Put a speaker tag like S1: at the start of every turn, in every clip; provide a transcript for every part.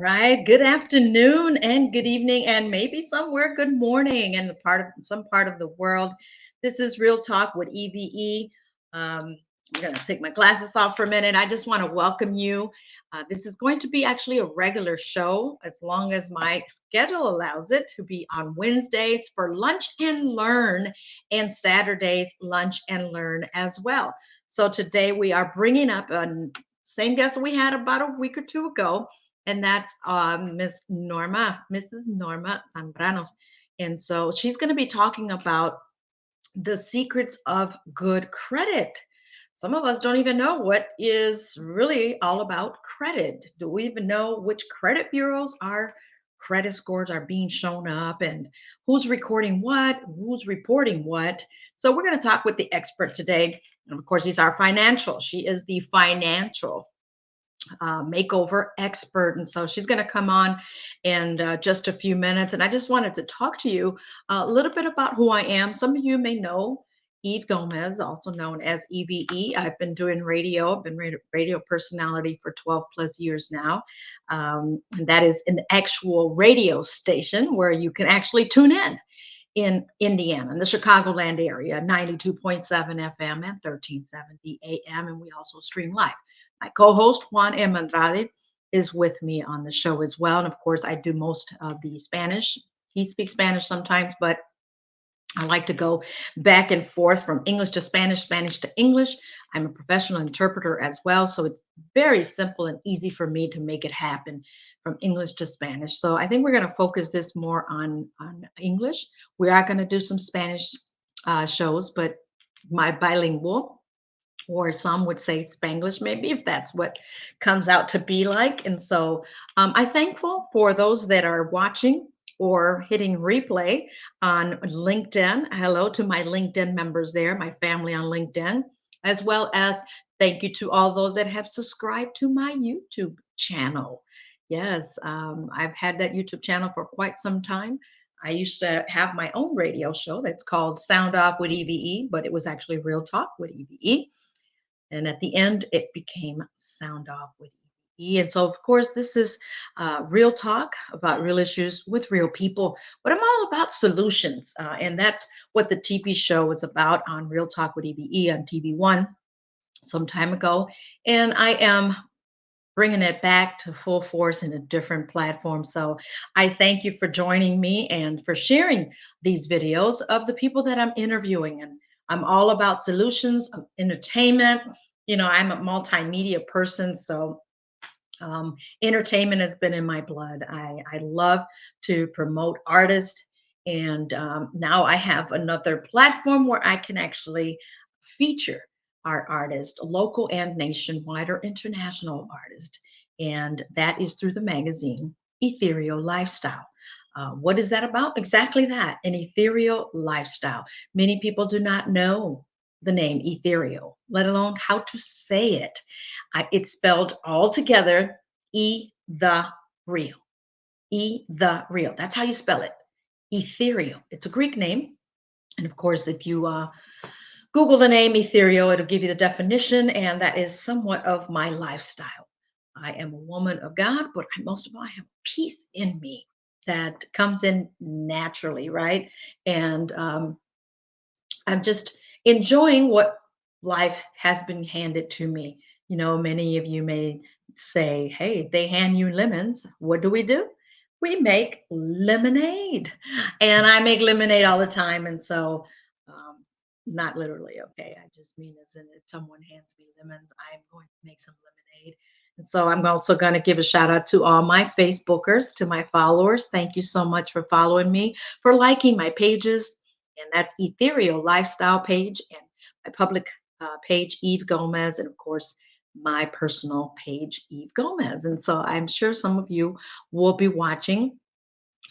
S1: right. Good afternoon and good evening, and maybe somewhere good morning in the part of some part of the world. This is Real Talk with E.V.E. I'm going to take my glasses off for a minute. I just want to welcome you. This is going to be actually a regular show as long as my schedule allows it to be on Wednesdays for Lunch and Learn and Saturdays Lunch and Learn as well. So today we are bringing up a same guest we had about a week or two ago, and that's Miss Norma, Mrs. Norma Zambrano. And so she's going to be talking about the secrets of good credit. Some of us don't even know what is really all about credit. Do we even know which credit bureaus our credit scores are being shown up and who's recording what, who's reporting what? So we're going to talk with the expert today. And of course, he's our financial. She is the financial makeover expert. And so she's going to come on in just a few minutes. And I just wanted to talk to you a little bit about who I am. Some of you may know Eve Gomez, also known as E.V.E. I've been doing radio. I've been radio personality for 12 plus years now. And that is an actual radio station where you can actually tune in Indiana, in the Chicagoland area, 92.7 FM and 1370 AM. And we also stream live. My co-host Juan M. Andrade is with me on the show as well. And of course, I do most of the Spanish. He speaks Spanish sometimes, but I like to go back and forth from English to Spanish, Spanish to English. I'm a professional interpreter as well. So it's very simple and easy for me to make it happen from English to Spanish. So I think we're going to focus this more on English. We are going to do some Spanish shows, but my bilingual, or some would say Spanglish, maybe, if that's what comes out to be like. And so I'm thankful for those that are watching or hitting replay on LinkedIn. Hello to my LinkedIn members there, my family on LinkedIn, as well as thank you to all those that have subscribed to my YouTube channel. Yes, I've had that YouTube channel for quite some time. I used to have my own radio show that's called Sound Off with E.V.E., but it was actually Real Talk with E.V.E. And at the end, it became Sound Off with E. And so, of course, this is real talk about real issues with real people. But I'm all about solutions. And that's what the TV show was about on Real Talk with EVE on TV1 some time ago. And I am bringing it back to full force in a different platform. So I thank you for joining me and for sharing these videos of the people that I'm interviewing. And I'm all about solutions of entertainment. You know, I'm a multimedia person, so entertainment has been in my blood. I love to promote artists, and now I have another platform where I can actually feature our artists, local and nationwide or international artists, and that is through the magazine Ethereal Lifestyle. What is that about? Exactly that, an ethereal lifestyle. Many people do not know the name ethereal, let alone how to say it. It's spelled all together the real. The real. That's how you spell it. Ethereal. It's a Greek name. And of course, if you Google the name ethereal, it'll give you the definition. And that is somewhat of my lifestyle. I am a woman of God, but most of all, I have peace in me that comes in naturally, right? And I'm just enjoying what life has been handed to me. You know, many of you may say, hey, they hand you lemons. What do? We make lemonade. And I make lemonade all the time. And so, not literally, okay. I just mean as in if someone hands me lemons, I'm going to make some lemonade. And so I'm also going to give a shout out to all my Facebookers, to my followers. Thank you so much for following me, for liking my pages, and that's Ethereal Lifestyle page, and my public page, Eve Gomez, and of course, my personal page, Eve Gomez. And so I'm sure some of you will be watching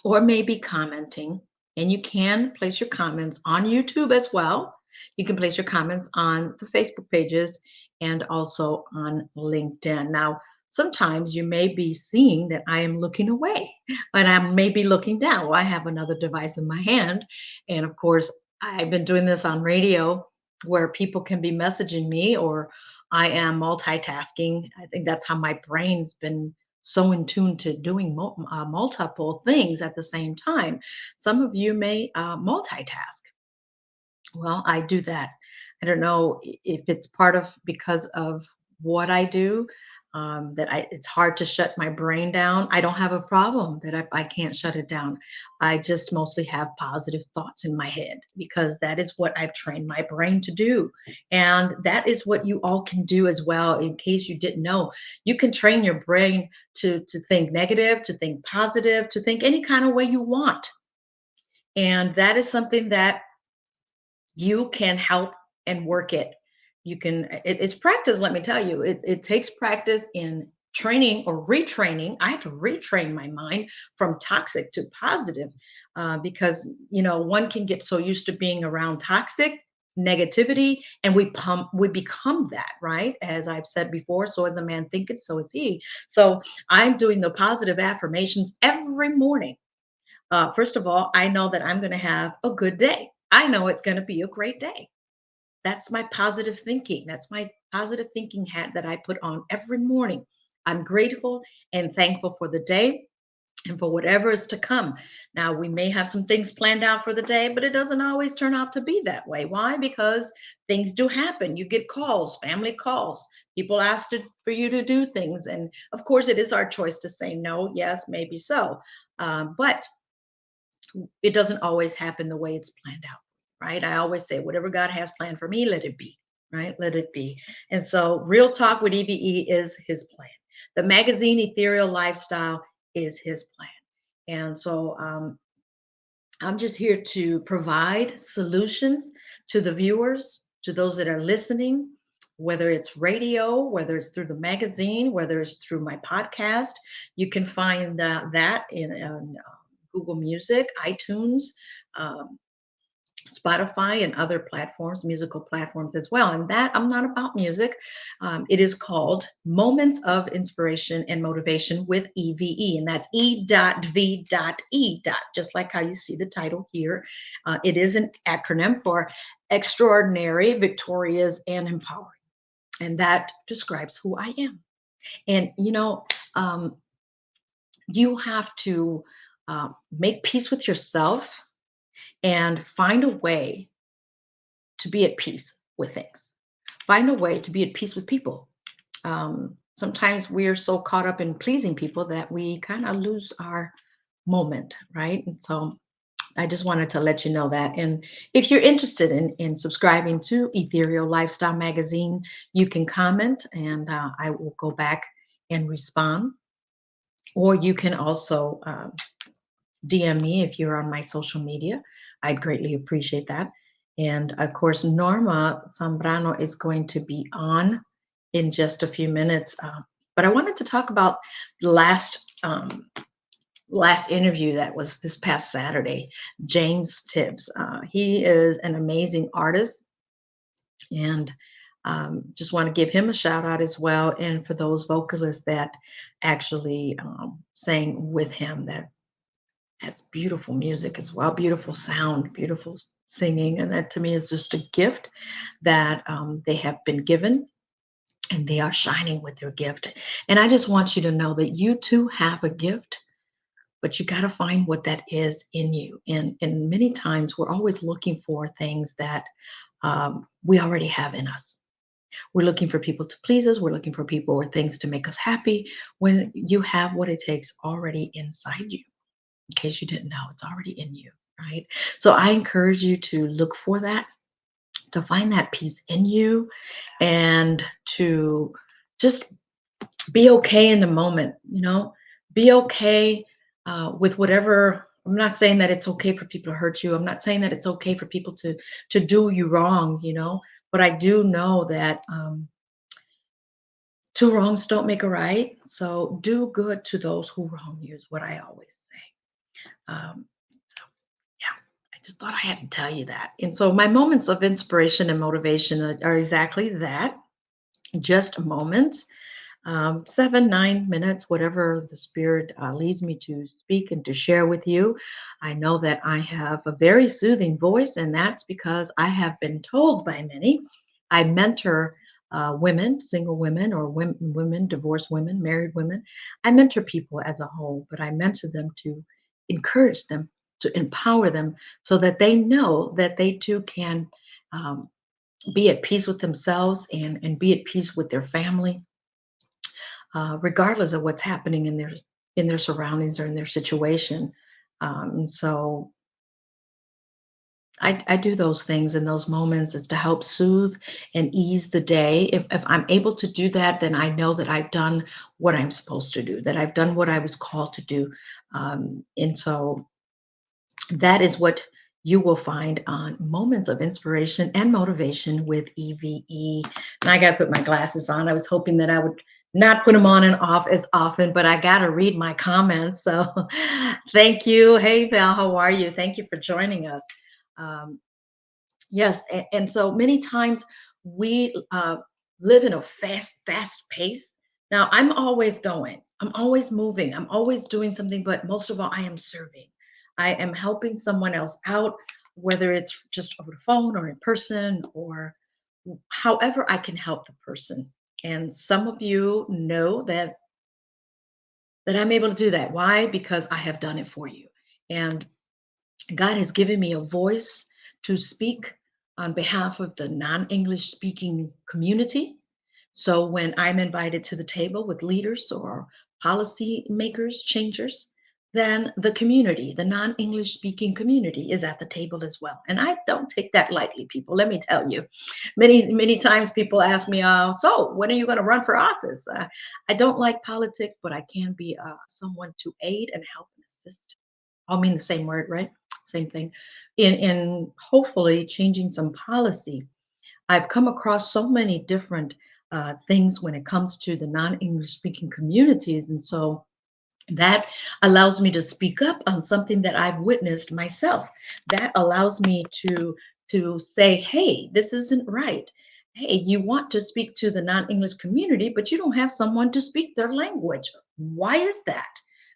S1: or maybe commenting, and you can place your comments on YouTube as well. You can place your comments on the Facebook pages and also on LinkedIn. Now, sometimes you may be seeing that I am looking away, but I may be looking down. Well, I have another device in my hand. And of course, I've been doing this on radio where people can be messaging me, or I am multitasking. I think that's how my brain's been so in tune to doing multiple things at the same time. Some of you may multitask. Well, I do that. I don't know if it's part of because of what I do, that it's hard to shut my brain down. I don't have a problem that I can't shut it down. I just mostly have positive thoughts in my head because that is what I've trained my brain to do. And that is what you all can do as well. In case you didn't know, you can train your brain to think negative, to think positive, to think any kind of way you want. And that is something that you can help and work it. You can, it's practice, let me tell you. It takes practice in training or retraining. I had to retrain my mind from toxic to positive, because, one can get so used to being around toxic negativity, and we become that, right? As I've said before, so as a man thinketh, so is he. So I'm doing the positive affirmations every morning. First of all, I know that I'm going to have a good day. I know it's going to be a great day. That's my positive thinking. That's my positive thinking hat that I put on every morning. I'm grateful and thankful for the day and for whatever is to come. Now, we may have some things planned out for the day, but it doesn't always turn out to be that way. Why? Because things do happen. You get calls, family calls, people ask for you to do things. And of course, it is our choice to say no, yes, maybe so. But it doesn't always happen the way it's planned out, right? I always say, whatever God has planned for me, let it be, right? Let it be. And so, Real Talk with EVE is his plan. The magazine Ethereal Lifestyle is his plan. And so, I'm just here to provide solutions to the viewers, to those that are listening, whether it's radio, whether it's through the magazine, whether it's through my podcast. You can find that in Google Music, iTunes, um, Spotify, and other platforms, musical platforms as well. And that I'm not about music. It is called Moments of Inspiration and Motivation with EVE, and that's E.V.E. Just like how you see the title here. It is an acronym for Extraordinary, Victorious, and Empowering, and that describes who I am. And you have to make peace with yourself and find a way to be at peace with things. Find a way to be at peace with people. Sometimes we're so caught up in pleasing people that we kind of lose our moment, right? And so I just wanted to let you know that. And if you're interested in subscribing to Ethereal Lifestyle Magazine, you can comment and I will go back and respond. Or you can also DM me if you're on my social media. I'd greatly appreciate that. And of course, Norma Zambrano is going to be on in just a few minutes. But I wanted to talk about the last interview that was this past Saturday. James Tibbs. He is an amazing artist, and just want to give him a shout out as well. And for those vocalists that actually sang with him, that has beautiful music as well, beautiful sound, beautiful singing. And that to me is just a gift that they have been given, and they are shining with their gift. And I just want you to know that you too have a gift, but you got to find what that is in you. And many times we're always looking for things that we already have in us. We're looking for people to please us. We're looking for people or things to make us happy when you have what it takes already inside you. In case you didn't know, it's already in you, right? So I encourage you to look for that, to find that peace in you, and to just be okay in the moment, be okay with whatever. I'm not saying that it's okay for people to hurt you. I'm not saying that it's okay for people to do you wrong, but I do know that two wrongs don't make a right. So do good to those who wrong you is what I always say. So yeah, I just thought I had to tell you that. And so my moments of inspiration and motivation are exactly that, just moments, 7, 9 minutes, whatever the Spirit leads me to speak and to share with you. I know that I have a very soothing voice, and that's because I have been told by many. I mentor women, single women, or women, divorced women, married women. I mentor people as a whole, but I mentor them to encourage them, to empower them, so that they know that they too can um, be at peace with themselves and be at peace with their family, regardless of what's happening in their surroundings or in their situation. So I do those things in those moments is to help soothe and ease the day. If I'm able to do that, then I know that I've done what I'm supposed to do, that I've done what I was called to do. And so that is what you will find on Moments of Inspiration and Motivation with EVE. And I got to put my glasses on. I was hoping that I would not put them on and off as often, but I got to read my comments. So thank you. Hey, Val, how are you? Thank you for joining us. Um, Yes, and so many times we live in a fast pace. Now, I'm always going, I'm always moving, I'm always doing something, but most of all, I am serving. I am helping someone else out, whether it's just over the phone or in person or however I can help the person. And some of you know that I'm able to do that. Why? Because I have done it for you. And God has given me a voice to speak on behalf of the non English speaking community. So when I'm invited to the table with leaders or policy makers, changers, then the community, the non English speaking community, is at the table as well. And I don't take that lightly, people. Let me tell you. Many times people ask me, so when are you going to run for office? I don't like politics, but I can be someone to aid and help and assist. All mean the same word, right? Same thing. In hopefully changing some policy. I've come across so many different things when it comes to the non-English speaking communities, and so that allows me to speak up on something that I've witnessed myself. That allows me to say, hey, this isn't right. Hey, you want to speak to the non-English community, but you don't have someone to speak their language. Why is that?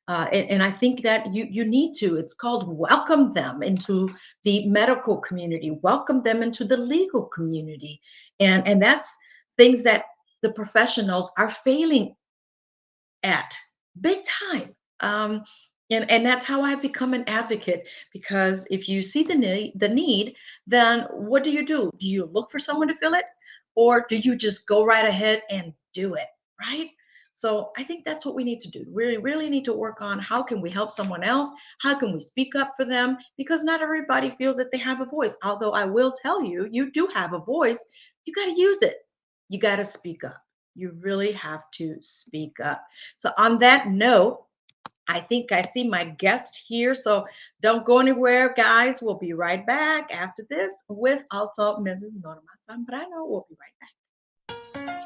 S1: And I think that you need to. It's called welcome them into the medical community, welcome them into the legal community, and that's things that the professionals are failing at big time. Um, and that's how I've become an advocate, because if you see the need, then what do? Do you look for someone to fill it, or do you just go right ahead and do it, right? So I think that's what we need to do. We really need to work on how can we help someone else? How can we speak up for them? Because not everybody feels that they have a voice. Although I will tell you, you do have a voice. You got to use it. You got to speak up. You really have to speak up. So, on that note, I think I see my guest here. So, don't go anywhere, guys. We'll be right back after this with also Mrs. Norma Zambrano. We'll be right back.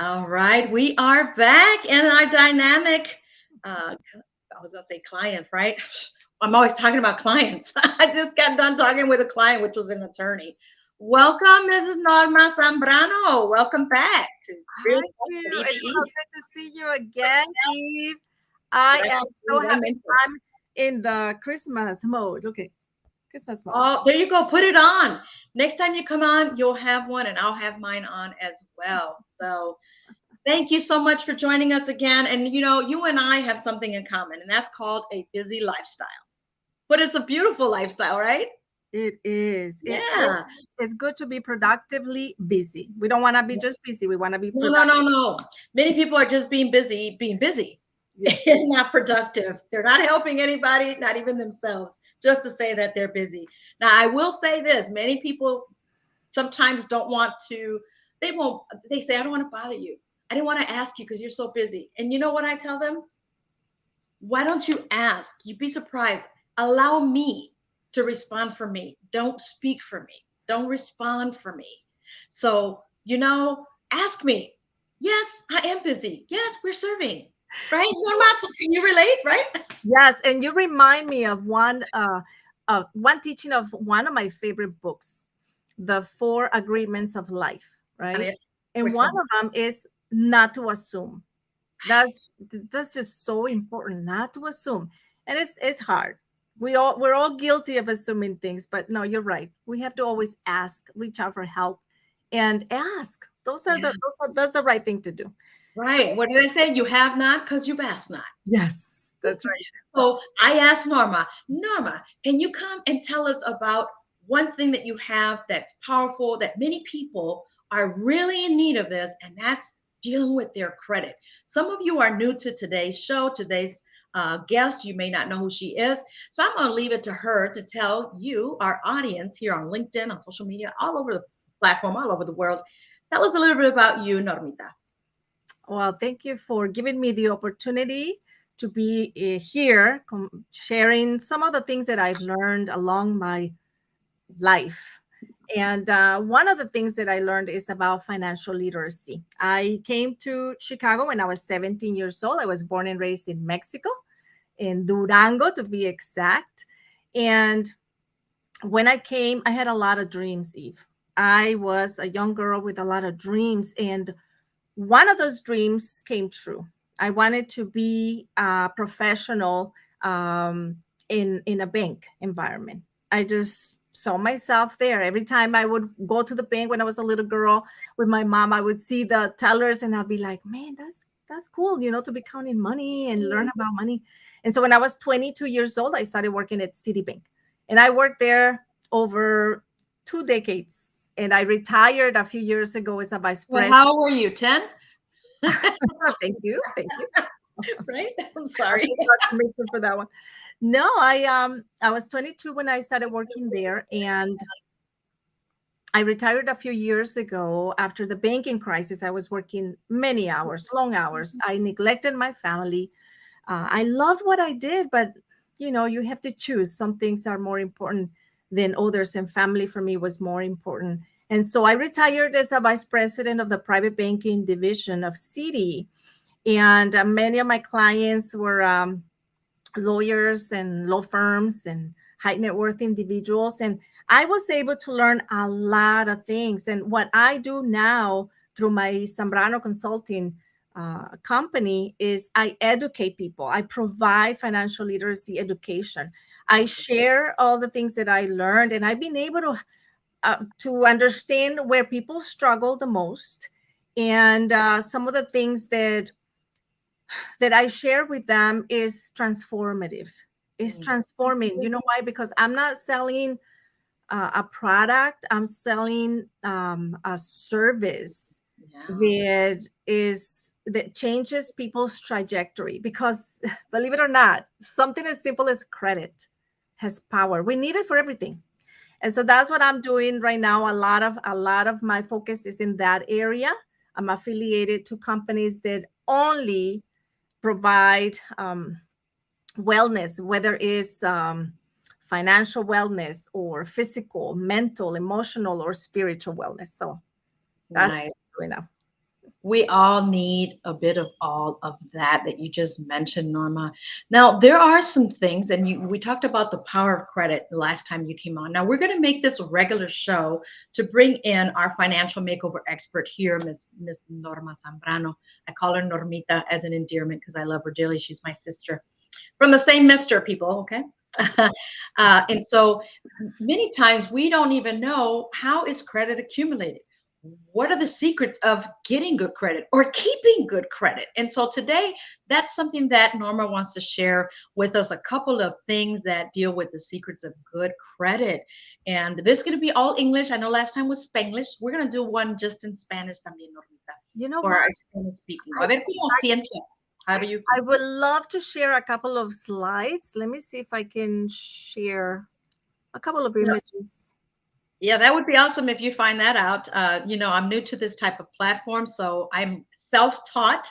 S1: All right, we are back in our dynamic. I was gonna say client, right? I'm always talking about clients. I just got done talking with a client, which was an attorney. Welcome, Mrs. Norma Zambrano. Welcome back to Real
S2: Hi,
S1: Talk
S2: you.
S1: with
S2: It's so
S1: EVE.
S2: good to see you again, Eve.
S1: Did
S2: I
S1: I
S2: am
S1: call
S2: so
S1: you? Did I
S2: happy.
S1: mention?
S2: I'm in the Christmas mode. Okay, Christmas mode.
S1: Oh, there you go. Put it on. Next time you come on, you'll have one, and I'll have mine on as well. So thank you so much for joining us again. And you and I have something in common, and that's called a busy lifestyle. But it's a beautiful lifestyle, right?
S2: It is. It is.
S1: Yeah.
S2: It's good to be productively busy. We don't want to be just busy. We want to be
S1: No, no, no,
S2: productive.
S1: no. Many people are just being busy,
S2: Yeah.
S1: and not productive. They're not helping anybody, not even themselves, just to say that they're busy. Now, I will say this: many people sometimes don't want to. They won't. They say, "I don't want to bother you. I didn't want to ask you because you're so busy." And you know what I tell them? Why don't you ask? You'd be surprised. Allow me to respond for me. Don't speak for me. Don't respond for me. So, ask me. Yes, I am busy. Yes, we're serving. Right? Norma, so can you relate? Right?
S2: Yes, and you remind me of one. one teaching of one of my favorite books, The Four Agreements of Life,
S1: I
S2: right?
S1: mean,
S2: And
S1: which
S2: one
S1: one?
S2: of them is not to assume. That's just so important, not to assume. And it's hard. We're all guilty of assuming things, but no, you're right. We have to always ask, reach out for help, and ask.
S1: Yeah,
S2: That's the right thing to do. So
S1: right. What did I say? You have not because you've asked not.
S2: yes, that's right.
S1: So I asked Norma, Norma, can you come and tell us about one thing that you have that's powerful that many people are really in need of this, and that's dealing with their credit. Some of you are new to today's show, today's guest. You may not know who she is. So I'm going to leave it to her to tell you, our audience here on LinkedIn, on social media, all over the platform, all over the world. Tell us a little bit about you, Normita.
S2: Well, thank you for giving me the opportunity to be here, sharing some of the things that I've learned along my life. And one of the things that I learned is about financial literacy. I came to Chicago when I was 17 years old. I was born and raised in Mexico, in Durango to be exact. And when I came, I had a lot of dreams, Eve. I was a young girl with a lot of dreams. And one of those dreams came true. I wanted to be a professional in a bank environment. I just saw myself there. Every time I would go to the bank when I was a little girl with my mom, I would see the tellers and I'd be like, man, that's cool, to be counting money and learn about money. And so when I was 22 years old, I started working at Citibank, and I worked there over 2 decades. And I retired a few years ago as a vice
S1: Well,
S2: president.
S1: how old were you? 10?
S2: Thank you. Thank you.
S1: Right? I'm
S2: I'll
S1: sorry.
S2: take confirmation for that one. No, I was 22 when I started working there, and I retired a few years ago after the banking crisis. I was working many hours, long hours. I neglected my family. I loved what I did, but you have to choose. Some things are more important than others, and family for me was more important. And so I retired as a vice president of the private banking division of Citi. And many of my clients were lawyers and law firms and high net worth individuals. And I was able to learn a lot of things. And what I do now through my Zambrano consulting company is I educate people. I provide financial literacy education. I share all the things that I learned, and I've been able to understand where people struggle the most, and some of the things that I share with them is transformative. It's
S1: Mm.
S2: transforming. You know why? Because I'm not selling a product. I'm selling a service
S1: Yeah.
S2: that changes people's trajectory. Because believe it or not, something as simple as credit has power. We need it for everything. And so that's what I'm doing right now. A lot of my focus is in that area. I'm affiliated to companies that only provide wellness, whether it's financial wellness or physical, mental, emotional, or spiritual wellness. So that's
S1: Nice.
S2: what I'm doing now.
S1: We all need a bit of all of that you just mentioned, Norma. Now, there are some things, and we talked about the power of credit the last time you came on. Now, we're going to make this a regular show to bring in our financial makeover expert here, Miss Norma Zambrano. I call her Normita as an endearment because I love her dearly. She's my sister from the same mister, people, okay? And so many times we don't even know how is credit accumulated. What are the secrets of getting good credit or keeping good credit? And so today, that's something that Norma wants to share with us, a couple of things that deal with the secrets of good credit. And this is going to be all English. I know last time was Spanglish. We're going to do one just in Spanish también, Normita,
S2: You know
S1: for
S2: what?
S1: our Spanish speaking. A
S2: I,
S1: ver cómo siente. How do you
S2: I
S1: feel?
S2: would love to share a couple of slides. Let me see if I can share a couple of images.
S1: Yeah, that would be awesome if you find that out. I'm new to this type of platform, so I'm self-taught.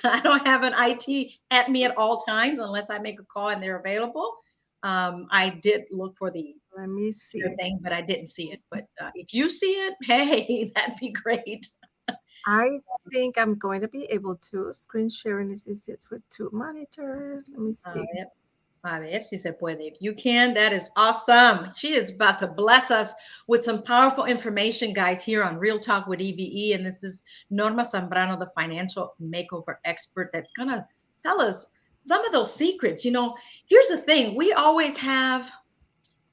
S1: I don't have an IT at me at all times unless I make a call and they're available. I did look for the
S2: Let me see.
S1: thing, but I didn't see it. But if you see it, hey, that'd be great.
S2: I think I'm going to be able to. Screen sharing is easy. It's with two monitors. Let me see.
S1: Yep. A ver si se puede. If you can, that is awesome. She is about to bless us with some powerful information, guys, here on Real Talk with EVE. And this is Norma Zambrano, the financial makeover expert, that's going to tell us some of those secrets. Here's the thing, we always have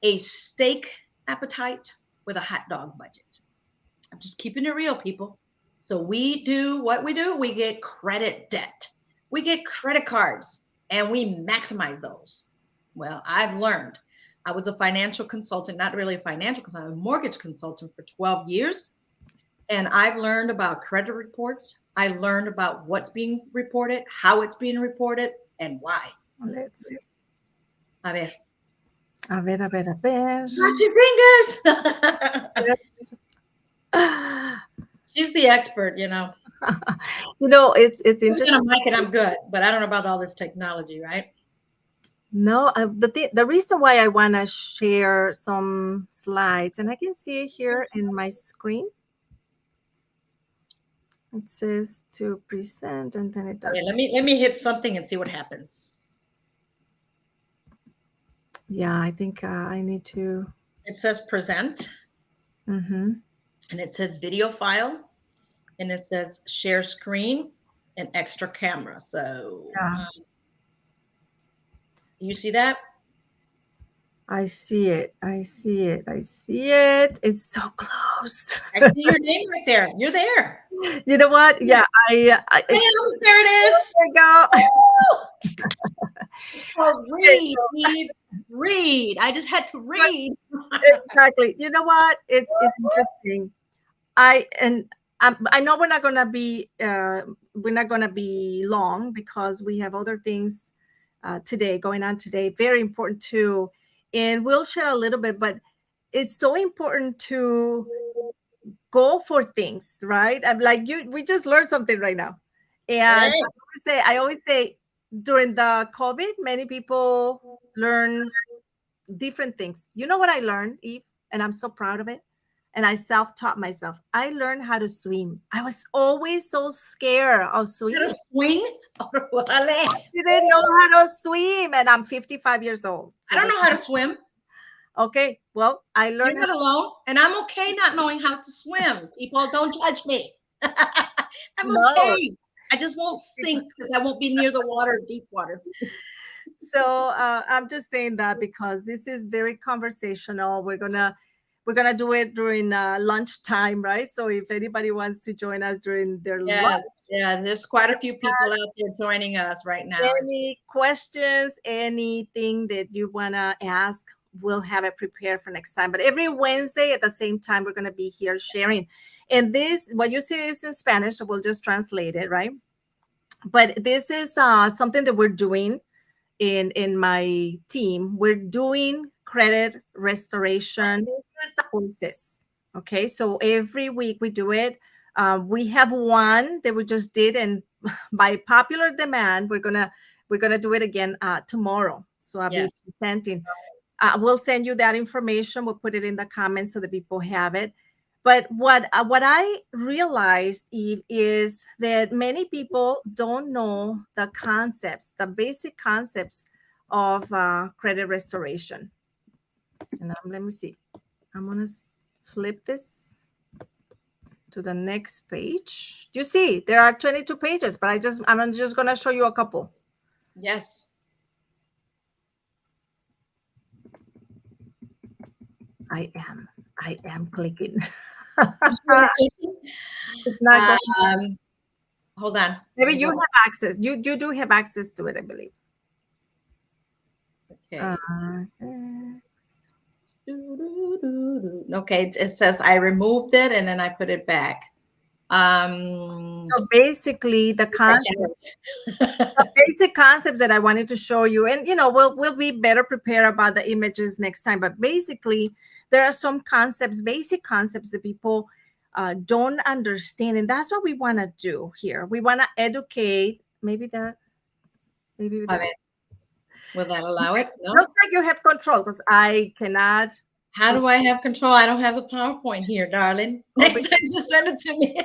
S1: a steak appetite with a hot dog budget. I'm just keeping it real, people. So we do what we do. We get credit debt. We get credit cards and we maximize those. Well, I've learned. I was a financial consultant, not really a financial consultant, a mortgage consultant for 12 years. And I've learned about credit reports. I learned about what's being reported, how it's being reported, and why.
S2: Let's see.
S1: A ver.
S2: A ver, a ver, a ver.
S1: Cross your fingers. She's the expert,
S2: It's interesting.
S1: I'm mic and I'm good, but I don't know about all this technology, right?
S2: No, the reason why I want to share some slides, and I can see it here in my screen. It says to present, and then it does.
S1: Okay, let me hit something and see what happens.
S2: Yeah, I think I need to.
S1: It says present, and it says video file, and it says share screen and extra camera. So, you see that?
S2: I see it. I see it. I see it. It's so close.
S1: I see your name right there. You're there.
S2: You know what? Yeah,
S1: there it is.
S2: There you go.
S1: It's called read, Eve. Read. I just had to read.
S2: Exactly. You know what? It's interesting. I know we're not gonna be long because we have other things going on today. Very important too, and we'll share a little bit. But it's so important to go for things, right? I'm like you. We just learned something right now, and I always say during the COVID, many people learn different things. You know what I learned, Eve, and I'm so proud of it. And I self-taught myself. I learned how to swim. I was always so scared of swimming.
S1: How to swing?
S2: I didn't know how to swim, and I'm 55 years old.
S1: I don't know how to swim.
S2: Okay, well, I learned.
S1: You're not alone, and I'm okay not knowing how to swim. People, don't judge me. I'm okay. I just won't sink because I won't be near the water, deep water.
S2: So I'm just saying that because this is very conversational. We're gonna do it during lunchtime, right? So if anybody wants to join us during their lunch,
S1: there's quite a few people out there joining us right now.
S2: Any questions, anything that you wanna ask, we'll have it prepared for next time. But every Wednesday at the same time, we're gonna be here sharing. And this, what you see is in Spanish, so we'll just translate it, right? But this is something that we're doing in my team. We're doing credit restoration courses. Okay, so every week we do it. We have one that we just did, and by popular demand, we're gonna do it again tomorrow. So I'll be presenting. We'll send you that information. We'll put it in the comments so that people have it. But what I realized, Eve, is that many people don't know the concepts, the basic concepts of credit restoration. And let me see. I'm going to flip this to the next page. You see, there are 22 pages, but I'm just going to show you a couple.
S1: Yes.
S2: I am clicking.
S1: It's not hold on.
S2: Maybe you have access. You do have access to it, I believe.
S1: Okay. Okay, it says I removed it and then I put it back.
S2: So basically the basic concepts that I wanted to show you, and we'll be better prepared about the images next time, but basically there are some basic concepts that people don't understand, and that's what we want to do here. We want to educate. Maybe that.
S1: Will that allow it? No?
S2: Looks like you have control because I cannot.
S1: How do I have control? I don't have a PowerPoint here, darling. Next time, just send it to me.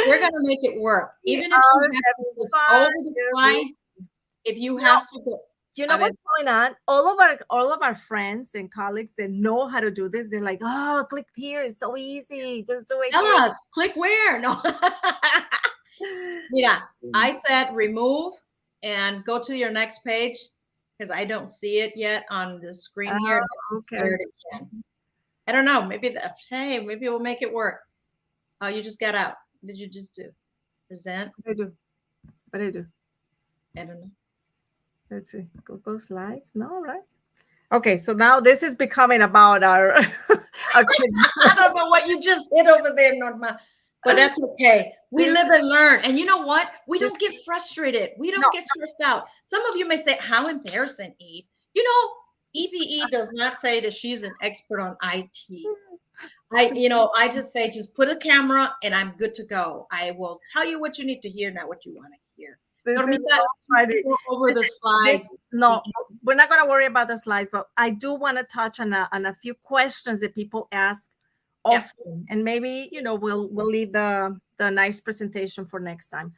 S1: We're going to make it work. Even if you have to just over the slides, if you have to go.
S2: You know
S1: I mean,
S2: what's going on? All of our friends and colleagues that know how to do this, they're like, oh, click here. It's so easy. Just do it
S1: tell
S2: here.
S1: us, click where? No. Yeah, I said remove and go to your next page because I don't see it yet on the screen here.
S2: Okay.
S1: Share it again. I don't know. Maybe hey, maybe we'll make it work. Oh, you just got out. What did you just do? Present?
S2: What I do? What I do?
S1: I don't know.
S2: Let's see. Google Slides. No, right? Okay, so now this is becoming about our our
S1: I don't know what you just hit over there, Norma, but that's okay. We
S2: this,
S1: live and learn. And you know what? We
S2: this
S1: don't get frustrated. We
S2: no,
S1: don't get stressed out. Some of you may say, how embarrassing, Eve. You know, EVE does not say that she's an expert on IT. I just say, just put a camera and I'm good to go. I will tell you what you need to hear, not what you want to hear.
S2: this is
S1: Normita,
S2: so
S1: please
S2: funny.
S1: go over
S2: This,
S1: the slides.
S2: no, we're not going to worry about the slides, but I do want to touch on a few questions that people ask
S1: Yeah.
S2: often, and maybe we'll leave the nice presentation for next time.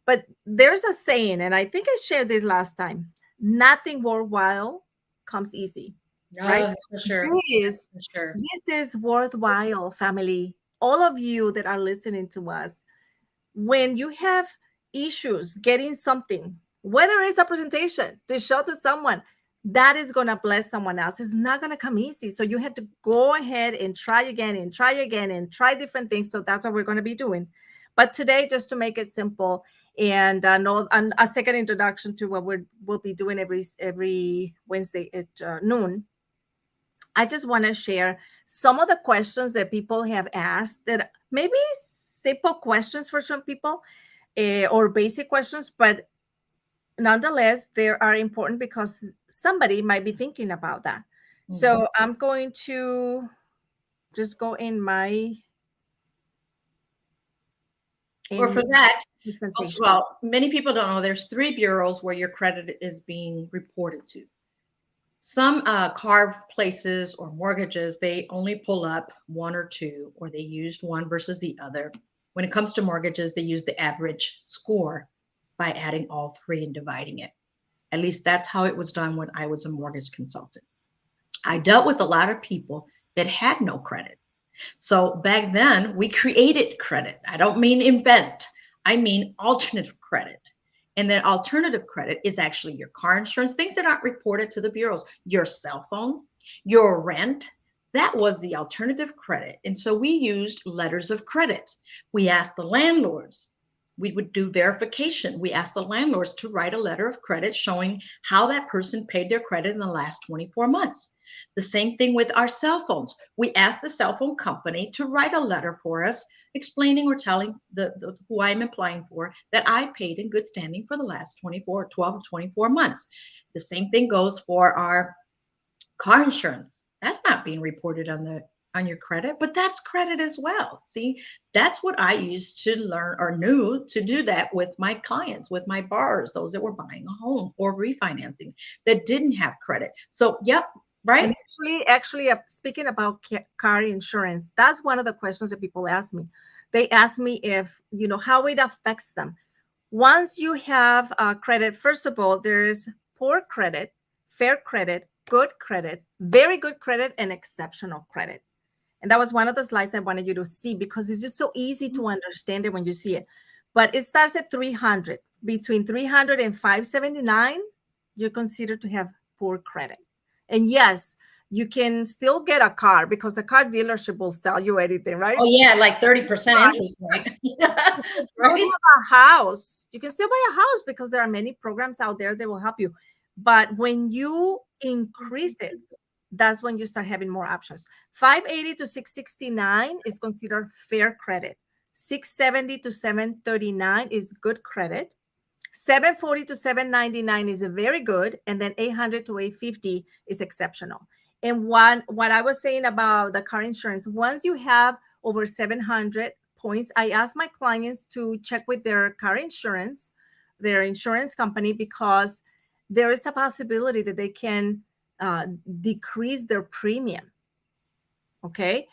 S2: But there's a saying, and I think I shared this last time: nothing worthwhile comes easy, right?
S1: No, for sure.
S2: This
S1: For sure.
S2: this is worthwhile, family. All of you that are listening to us, when you have issues getting something, whether it's a presentation to show to someone, that is going to bless someone else. It's not going to come easy. So you have to go ahead and try again and try again and try different things. So that's what we're going to be doing. But today, just to make it simple, and a second introduction to what we'll be doing every Wednesday at noon, I just want to share some of the questions that people have asked, that maybe simple questions for some people, or basic questions, but nonetheless, they are important because somebody might be thinking about that. So I'm going to just go in my
S1: Or
S2: in
S1: for that,
S2: presentation.
S1: well, many people don't know there's three bureaus where your credit is being reported to. Some car places or mortgages, they only pull up one or two, or they used one versus the other. When it comes to mortgages, they use the average score by adding all three and dividing it. At least that's how it was done when I was a mortgage consultant. I dealt with a lot of people that had no credit. So back then, we created credit. I don't mean invent, I mean alternative credit. And that alternative credit is actually your car insurance, things that aren't reported to the bureaus, your cell phone, your rent. That was the alternative credit. And so we used letters of credit. We asked the landlords, we would do verification. We asked the landlords to write a letter of credit showing how that person paid their credit in the last 24 months. The same thing with our cell phones. We asked the cell phone company to write a letter for us explaining or telling the who I'm applying for that I paid in good standing for the last 12 to 24 months. The same thing goes for our car insurance. That's not being reported on your credit, but that's credit as well. See, that's what I used to learn or knew to do that with my clients, with my borrowers, those that were buying a home or refinancing that didn't have credit. So, yep, right?
S2: And actually, speaking about car insurance, that's one of the questions that people ask me. They ask me if, how it affects them. Once you have credit, first of all, there's poor credit, fair credit, good credit, very good credit, and exceptional credit. And that was one of the slides I wanted you to see because it's just so easy to understand it when you see it. But it starts at 300. Between 300 and 579, you're considered to have poor credit. And yes, you can still get a car because a car dealership will sell you anything, right?
S1: Oh, yeah, like 30% interest rate.
S2: Right?
S1: Right?
S2: Have a house. You can still buy a house because there are many programs out there that will help you. But when you increase it, that's when you start having more options. 580 to 669 is considered fair credit. 670 to 739 is good credit. 740 to 799 is a very good, and then 800 to 850 is exceptional. And what I was saying about the car insurance, once you have over 700 points, I ask my clients to check with their car insurance, their insurance company, because there is a possibility that they can decrease their premium. Okay.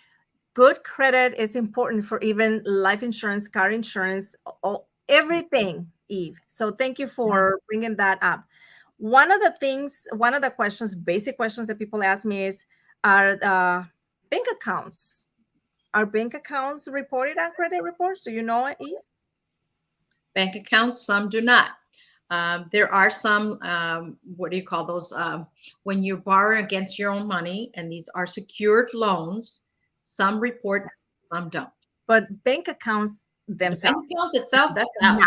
S2: Good credit is important for even life insurance, car insurance, everything, Eve. So thank you for bringing that up. one of the questions, basic questions that people ask me is, are bank accounts, are bank accounts reported on credit reports? Do you know it, Eve?
S1: Bank accounts, some do not. There are some, what do you call those? When you borrow against your own money, and these are secured loans, some report, some don't.
S2: But bank accounts
S1: The bank
S2: themselves,
S1: accounts itself, that's out.
S2: no.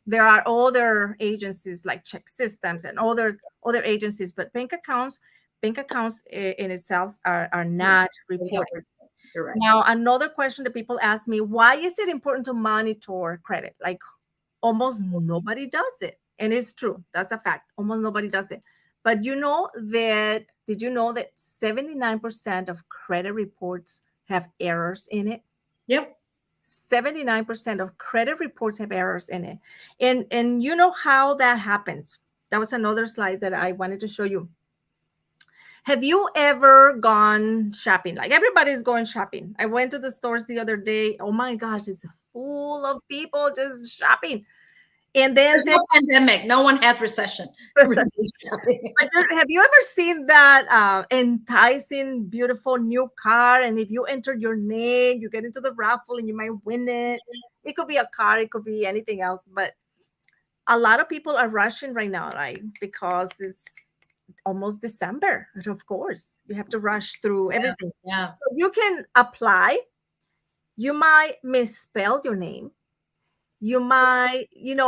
S2: There are other agencies like check systems and other agencies, but bank accounts in itself are
S1: Yeah,
S2: not
S1: they don't
S2: reported.
S1: report. You're right.
S2: Now, another question that people ask me, why is it important to monitor credit? Like almost nobody does it. And it's true. That's a fact. Almost nobody does it. But did you know that 79% of credit reports have errors in it?
S1: Yep.
S2: 79% of credit reports have errors in it. And you know how that happens. That was another slide that I wanted to show you. Have you ever gone shopping? Like everybody's going shopping. I went to the stores the other day. Oh my gosh, it's full of people just shopping. And then
S1: There's no pandemic. No one has recession. Everybody's shopping.
S2: have you ever seen that enticing, beautiful new car? And if you enter your name, you get into the raffle and you might win it. It could be a car, it could be anything else. But a lot of people are rushing right now, right? Because it's almost December. And of course, you have to rush through
S1: Yeah,
S2: everything.
S1: yeah.
S2: So you can apply. You might misspell your name. You might,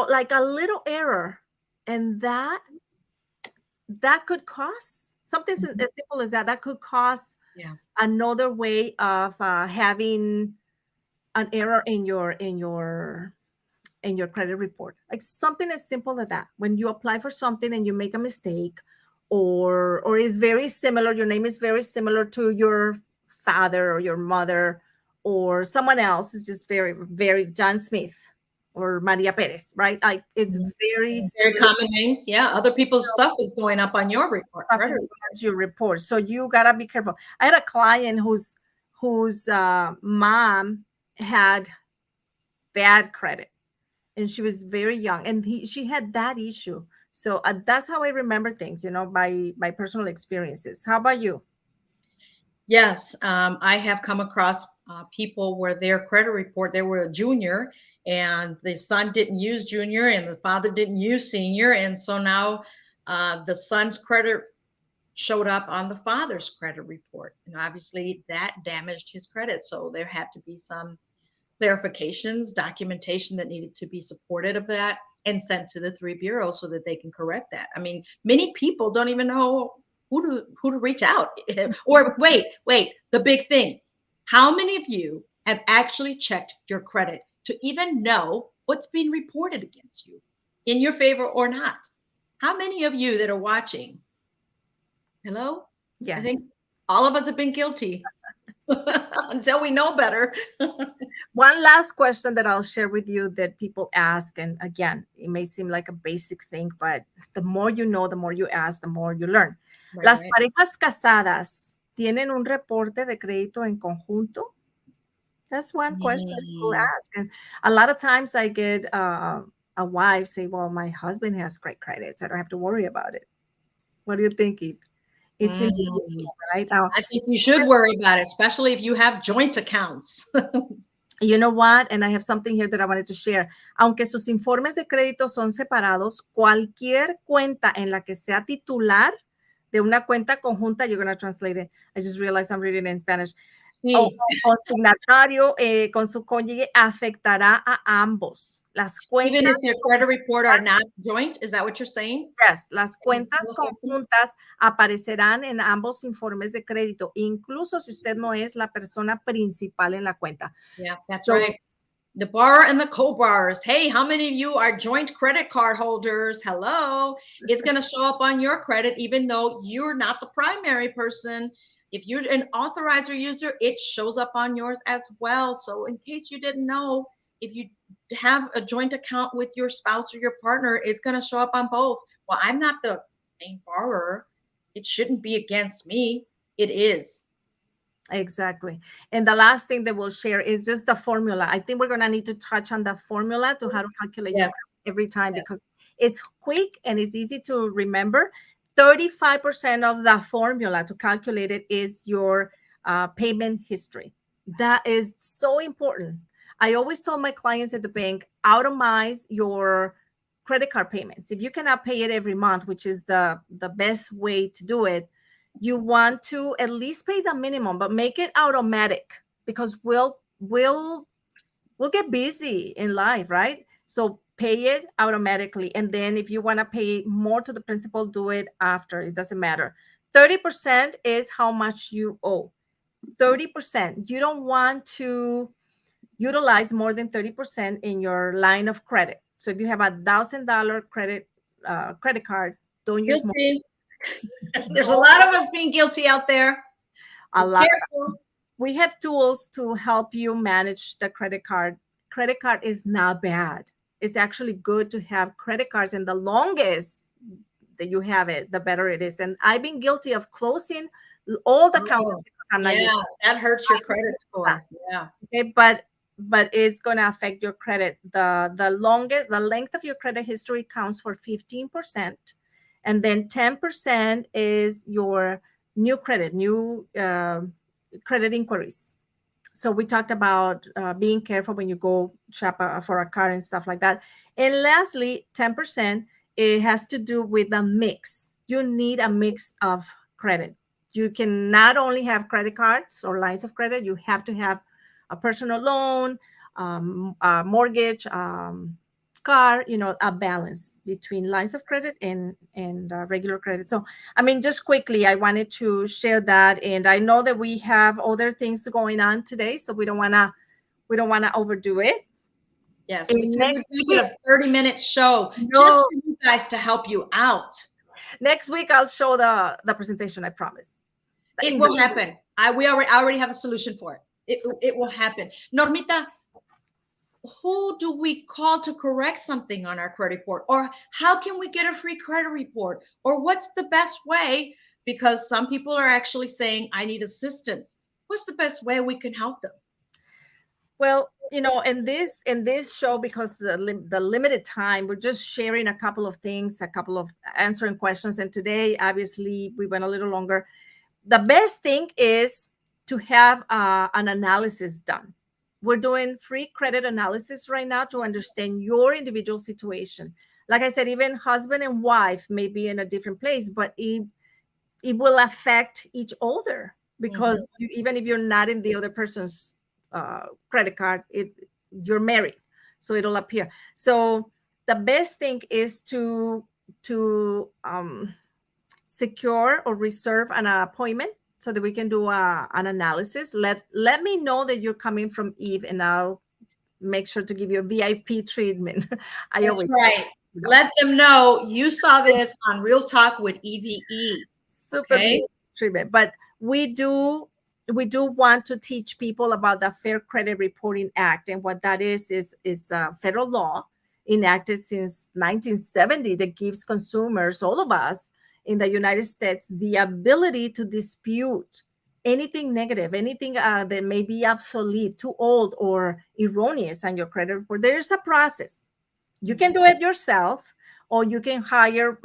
S2: like a little error. And that could cost something as
S1: Mhm.
S2: simple as that. That could cost
S1: Yeah.
S2: another way of having an error in your credit report. Like something as simple as that. When you apply for something and you make a mistake, or is very similar, your name is very similar to your father or your mother or someone else. Is just very, very John Smith or Maria Perez, right? Like it's
S1: Mhm.
S2: very
S1: Very
S2: similar.
S1: common names. Yeah. Other people's stuff is going up on your report.
S2: Stuff is
S1: Credit report.
S2: going to your report. So you gotta be careful. I had a client whose mom had bad credit, and she was very young, and she had that issue. So that's how I remember things, by personal experiences. How about you?
S1: Yes, I have come across people where their credit report, they were a junior and the son didn't use junior and the father didn't use senior. And so now the son's credit showed up on the father's credit report. And obviously that damaged his credit. So there had to be some clarifications, documentation that needed to be supported of that and sent to the three bureaus so that they can correct that. I mean, many people don't even know who to reach out. Or wait, the big thing. How many of you have actually checked your credit to even know what's being reported against you in your favor or not? How many of you that are watching? Hello? I
S2: Yes.
S1: think all of us have been guilty until we know better.
S2: One last question that I'll share with you that people ask, and again, it may seem like a basic thing, but the more you know, the more you ask, the more you learn.
S1: Right,
S2: ¿Las
S1: right.
S2: parejas casadas tienen un reporte de crédito en conjunto? That's one question that people
S1: Mm,
S2: ask. And a lot of times I get a wife say, well, my husband has great credit, so I don't have to worry about it. What do you think, Eve? It's interesting,
S1: mm.
S2: right? Now,
S1: I think you should worry about it, especially if you have joint accounts.
S2: you know what? And I have something here that I wanted to share. Aunque sus informes de crédito son separados, cualquier cuenta en la que sea titular de una cuenta conjunta, you're going to translate it. I just realized I'm reading it in Spanish. O
S1: Sí.
S2: consignatario con su cónyuge afectará a ambos. Las
S1: Even
S2: cuentas
S1: if their credit report are not joint, is that what you're saying?
S2: conjuntas, las cuentas conjuntas aparecerán en ambos informes de crédito, incluso si usted no es la persona principal en la cuenta.
S1: Yeah, that's
S2: So,
S1: right. The borrower and the co-borrowers. Hey, how many of you are joint credit card holders? Hello. It's going to show up on your credit, even though you're not the primary person. If you're an authorizer user, it shows up on yours as well. So, in case you didn't know, if you have a joint account with your spouse or your partner, it's going to show up on both. Well, I'm not the main borrower. It shouldn't be against me. It is.
S2: exactly. And the last thing that we'll share is just the formula. I think we're going to need to touch on the formula to how to calculate your
S1: Yes.
S2: credit every time,
S1: Yes.
S2: because It's quick and it's easy to remember. 35% of the formula to calculate it is your payment history. That is so important. I always tell my clients at the bank, automate your credit card payments. If you cannot pay it every month, which is the best way to do it, you want to at least pay the minimum, but make it automatic, because we'll get busy in life, right? So pay it automatically. And then if you want to pay more to the principal, do it after. It doesn't matter. 30% is how much you owe. 30%. You don't want to utilize more than 30% in your line of credit. So if you have $1,000 credit card, don't use more.
S1: Guilty. There's a lot of us being guilty out there.
S2: A
S1: Be
S2: lot.
S1: careful.
S2: We have tools to help you manage the credit card. Credit card is not bad. It's actually good to have credit cards, and the longest that you have it, the better it is. And I've been guilty of closing all the accounts
S1: Oh,
S2: because I'm not
S1: yeah,
S2: using
S1: that hurts your credit score. Yeah.
S2: it. Okay, but it's gonna affect your credit. The length of your credit history counts for 15%, and then 10% is your new credit inquiries. So we talked about being careful when you go shop for a car and stuff like that. And lastly, 10%, it has to do with a mix. You need a mix of credit. You can not only have credit cards or lines of credit, you have to have a personal loan, a mortgage, car, a balance between lines of credit and regular credit. So I mean, just quickly, I wanted to share that, and I know that we have other things going on today, so we don't want to overdo it.
S1: Yes, we
S2: And
S1: said we'd
S2: next
S1: make
S2: week,
S1: it a 30-minute show just
S2: no,
S1: for you guys to help you out.
S2: next week I'll show the presentation. I promise. The
S1: It will
S2: English.
S1: happen. I already have a solution for it. It will happen. Normita, who do we call to correct something on our credit report? Or how can we get a free credit report? Or what's the best way? Because some people are actually saying, I need assistance. What's the best way we can help them?
S2: Well, in this show, because the limited time, we're just sharing a couple of things, a couple of answering questions, and today, obviously, we went a little longer. The best thing is to have an analysis done. We're doing free credit analysis right now to understand your individual situation. Like I said, even husband and wife may be in a different place, but it will affect each other,
S1: Mhm.
S2: because even if you're not in the other person's credit card, you're married, so it'll appear. So the best thing is to secure or reserve an appointment so that we can do an analysis. Let me know that you're coming from Eve, and I'll make sure to give you a VIP treatment. I
S1: That's
S2: always say,
S1: right. Let them know you saw this on Real Talk with EVE.
S2: super
S1: Okay.
S2: VIP treatment. But we do want to teach people about the Fair Credit Reporting Act, and what that is federal law enacted since 1970 that gives consumers, all of us in the United States, the ability to dispute anything negative, anything that may be obsolete, too old, or erroneous on your credit report. There's a process. You can do it yourself, or you can hire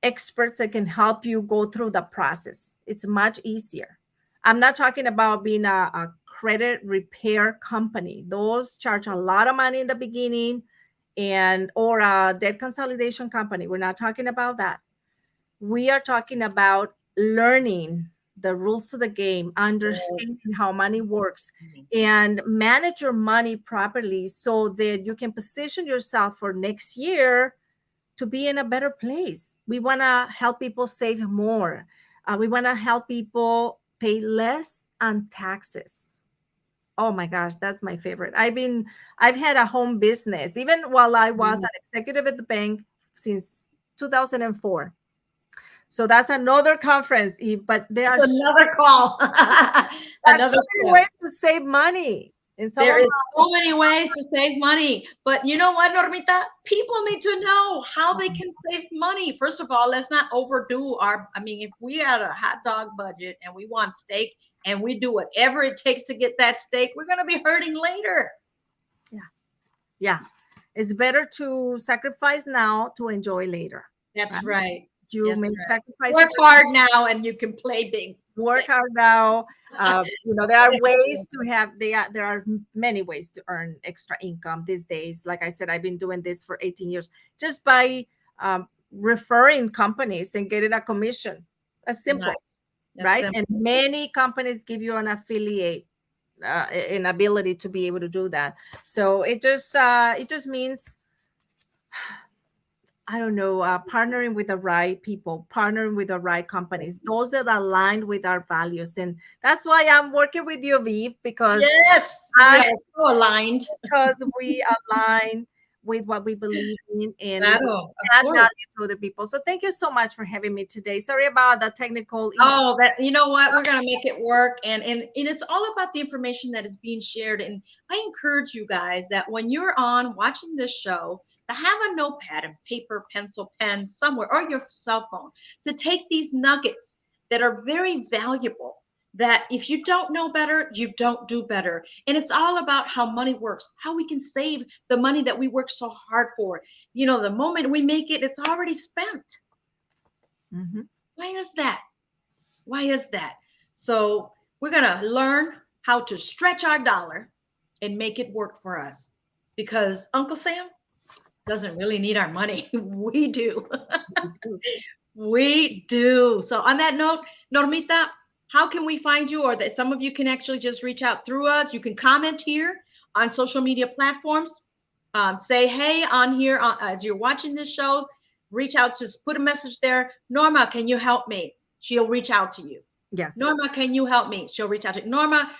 S2: experts that can help you go through the process. It's much easier. I'm not talking about being a credit repair company. Those charge a lot of money in the beginning, and or a debt consolidation company. We're not talking about that. We are talking about learning the rules of the game, understanding how money works, and manage your money properly so that you can position yourself for next year to be in a better place. We want to help people save more. We want to help people pay less on taxes. Oh my gosh, that's my favorite. I've had a home business even while I was an executive at the bank since 2004. So that's another conference, but there are so
S1: Another call. Another
S2: many
S1: show.
S2: ways to save money. And some
S1: There
S2: of
S1: is so many ways to save money. But you know what, Normita? People need to know how they can save money. First of all, let's not overdo I mean, if we had a hot dog budget and we want steak and we do whatever it takes to get that steak, we're going to be hurting later.
S2: yeah, yeah. It's better to sacrifice now to enjoy later,
S1: That's
S2: right?
S1: right.
S2: You
S1: That's
S2: make
S1: right. Work
S2: sacrifices,
S1: hard now and you can play big.
S2: work hard now. There are ways to have, there are many ways to earn extra income these days. Like I said, I've been doing this for 18 years just by referring companies and getting a commission. As simple,
S1: Nice. That's
S2: right? And
S1: simple.
S2: many companies give you an affiliate, an ability to be able to do that. So it just means, I don't know, partnering with the right people, partnering with the right companies, those that align with our values. And that's why I'm working with you, V,
S1: Yes, we are so aligned.
S2: because we align with what we believe in, and we
S1: Claro, of
S2: add
S1: course.
S2: value to other people. So thank you so much for having me today. Sorry about the technical issue.
S1: Oh, that you know what? We're gonna make it work, and it's all about the information that is being shared. And I encourage you guys that when you're on watching this show, to have a notepad and paper, pencil, pen somewhere, or your cell phone, to take these nuggets that are very valuable. That if you don't know better, you don't do better. And it's all about how money works, how we can save the money that we work so hard for. The moment we make it, it's already spent.
S2: Mhm.
S1: Why is that? Why is that? So we're going to learn how to stretch our dollar and make it work for us because Uncle Sam doesn't really need our money. We do. We do. So on that note, Normita, how can we find you? Or that some of you can actually just reach out through us. You can comment here on social media platforms. Say hey on here as you're watching this show. Reach out, just put a message there. Norma, can you help me? She'll reach out to you.
S2: Yes.
S1: Norma, can you help me? She'll reach out to Norma.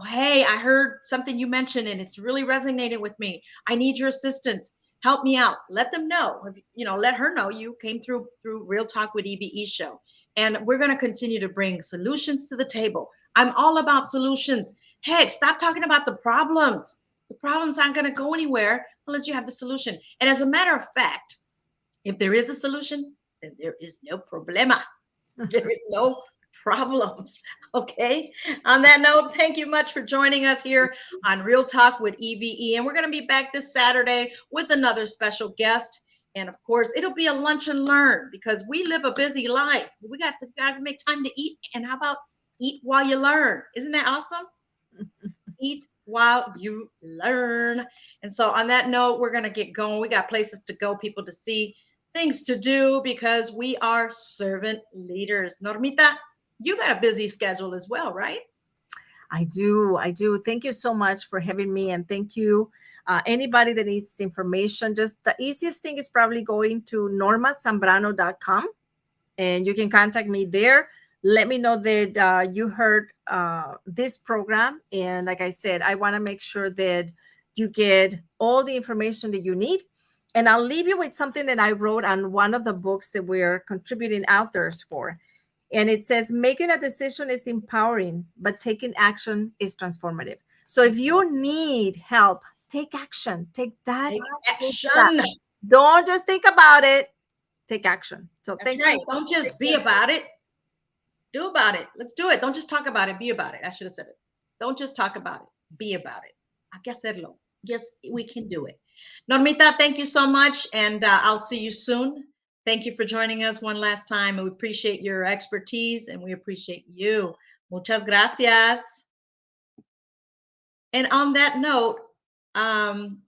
S1: Hey, I heard something you mentioned and it's really resonating with me. I need your assistance. Help me out. Let them know. Let her know you came through Real Talk with E.V.E show. And we're going to continue to bring solutions to the table. I'm all about solutions. Heck, stop talking about the problems. The problems aren't going to go anywhere unless you have the solution. And as a matter of fact, if there is a solution, then there is no problema. There is no problems. Okay. On that note, thank you much for joining us here on Real Talk with EVE. And we're going to be back this Saturday with another special guest. And of course, it'll be a lunch and learn because we live a busy life. We got to make time to eat. And how about eat while you learn? Isn't that awesome? Eat while you learn. And so, on that note, we're going to get going. We got places to go, people to see, things to do because we are servant leaders. Normita, you got a busy schedule as well, right?
S2: I do. I do. Thank you so much for having me. And thank you. Anybody that needs information, just the easiest thing is probably going to normazambrano.com and you can contact me there. Let me know that you heard this program. And like I said, I want to make sure that you get all the information that you need. And I'll leave you with something that I wrote on one of the books that we're contributing authors for. And it says, making a decision is empowering, but taking action is transformative. So if you need help, take action. Take that
S1: Take
S2: step.
S1: action.
S2: Don't just think about it. Take action. So
S1: That's
S2: thank
S1: right.
S2: you.
S1: Don't just be about it. Do about it. Let's do it. Don't just talk about it. Be about it. I should have said it. Don't just talk about it. Be about it. Hay que hacerlo. Yes, we can do it. Normita, thank you so much. And I'll see you soon. Thank you for joining us one last time. And we appreciate your expertise and we appreciate you. Muchas gracias. And on that note, on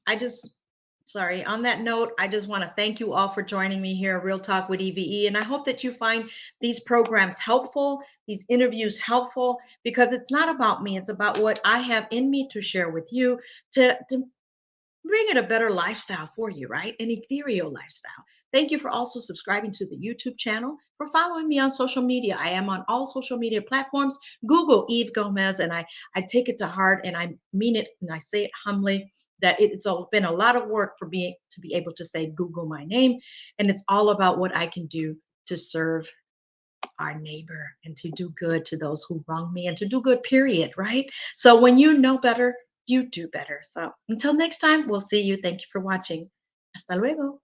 S1: that note, I just want to thank you all for joining me here at Real Talk with EVE. And I hope that you find these programs helpful, these interviews helpful, because it's not about me. It's about what I have in me to share with you to bring it a better lifestyle for you, right? An ethereal lifestyle. Thank you for also subscribing to the YouTube channel, for following me on social media. I am on all social media platforms. Google Eve Gomez, and I take it to heart and I mean it and I say it humbly that been a lot of work for me to be able to say Google my name. And it's all about what I can do to serve our neighbor and to do good to those who wrong me and to do good, period, right? So when you know better, you do better. So until next time, we'll see you. Thank you for watching. Hasta luego.